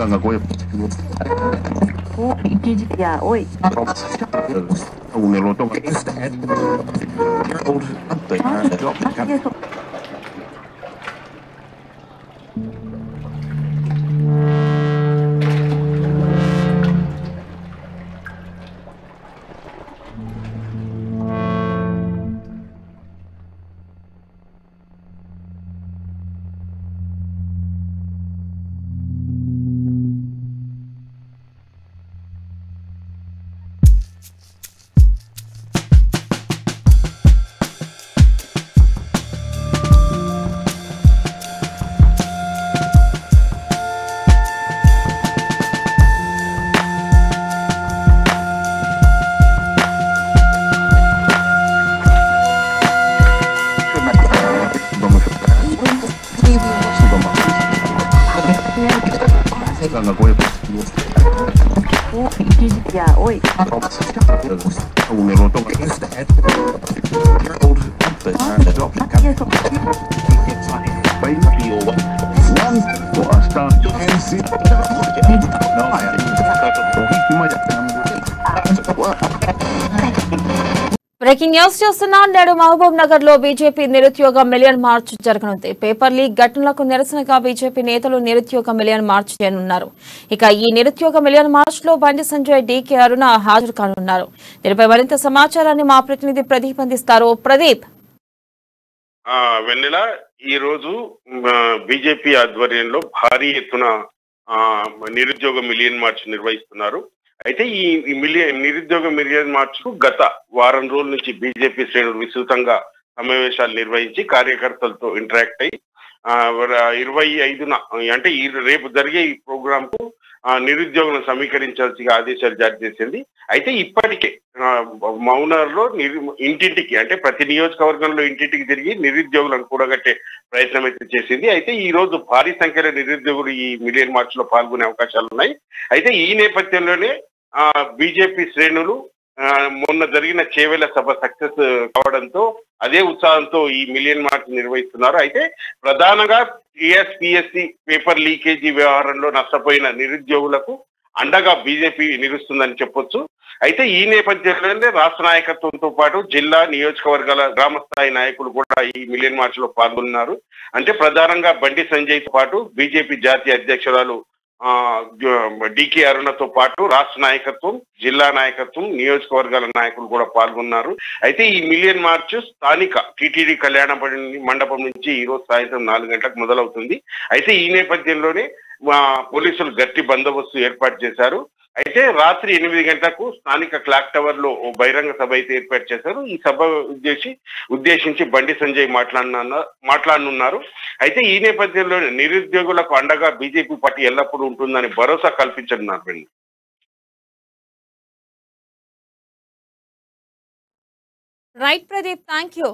Ganga Goya. Oh, ya, oi. Un eloto. Ganga Goya. Oh, ya, oi. Un eloto. Breaking news చూస్తున్నాం. నేడు మహబూబ్ నగర్ లో BJP నిరుద్యోగ million March జరగనుంది. Paper leak ఘటనలకు నిరసనగా BJP నేతలు నిరుద్యోగ మిలియన్ మార్చ్ చేయనున్నారు. ఇక ఈ నిరుద్యోగ మిలియన్ మార్చ్ లో బండి సంజయ్, డీకే అరుణ హాజరు కానున్నారు. దీనిపై మరింత సమాచారాన్ని మా ప్రతినిధి ప్రదీప్ అందిస్తారు. ప్రదీప్. వెన్నెల ఈ రోజు బీజేపీ ఆధ్వర్యంలో భారీ ఎత్తున నిరుద్యోగ మిలియన్ మార్చ్ నిర్వహిస్తున్నారు. అయితే ఈ నిరుద్యోగ మిలియన్ మార్చ్ కు గత వారం రోజుల నుంచి బీజేపీ శ్రేణులు విస్తృతంగా సమావేశాలు నిర్వహించి కార్యకర్తలతో ఇంటరాక్ట్ అయ్యి 25న అంటే రేపు జరిగే ఈ ప్రోగ్రామ్ కు నిరుద్యోగులను సమీకరించాల్సిన ఆదేశాలు జారీ చేసింది. అయితే ఇప్పటికే మౌనర్లో ఇంటింటికి అంటే ప్రతి నియోజకవర్గంలో ఇంటింటికి తిరిగి నిరుద్యోగులను కూడగట్టే ప్రయత్నం అయితే చేసింది. అయితే ఈ రోజు భారీ సంఖ్యలో నిరుద్యోగులు ఈ మిలియన్ మార్చ్ లో పాల్గొనే అవకాశాలు ఉన్నాయి. అయితే ఈ నేపథ్యంలోనే బీజేపీ శ్రేణులు మొన్న జరిగిన చేవెళ్ల సభ సక్సెస్ కావడంతో అదే ఉత్సాహంతో ఈ మిలియన్ మార్చ్ నిర్వహిస్తున్నారు. అయితే ప్రధానంగా టీఎస్పీఎస్సీ పేపర్ లీకేజీ వ్యవహారంలో నష్టపోయిన నిరుద్యోగులకు అండగా బీజేపీ నిలుస్తుందని చెప్పొచ్చు. అయితే ఈ నేపథ్యంలోనే రాష్ట్ర నాయకత్వంతో పాటు జిల్లా నియోజకవర్గాల గ్రామ స్థాయి నాయకులు కూడా ఈ మిలియన్ మార్చ్ లో పాల్గొన్నారు. అంటే ప్రధానంగా బండి సంజయ్ తో పాటు బీజేపీ జాతీయ అధ్యక్షురాలు డీకే అరుణతో పాటు రాష్ట్ర నాయకత్వం, జిల్లా నాయకత్వం, నియోజకవర్గాల నాయకులు కూడా పాల్గొన్నారు. అయితే ఈ మిలియన్ మార్చ్ స్థానిక టీటీడీ కళ్యాణ మండపం నుంచి ఈ రోజు సాయంత్రం 4 గంటలకు మొదలవుతుంది. అయితే ఈ నేపథ్యంలోనే పోలీసులు గట్టి బందోబస్తు ఏర్పాటు చేశారు. అయితే రాత్రి 8 గంటలకు స్థానిక క్లాక్ టవర్ లో ఓ బహిరంగ సభ అయితే ఏర్పాటు చేశారు. ఈ సభ ఉద్దేశించి బండి సంజయ్ మాట్లాడనున్నారు. అయితే ఈ నేపథ్యంలో నిరుద్యోగులకు అండగా బీజేపీ పార్టీ ఎల్లప్పుడూ ఉంటుందని భరోసా కల్పించనున్నారు. Right Pradeep, thank you.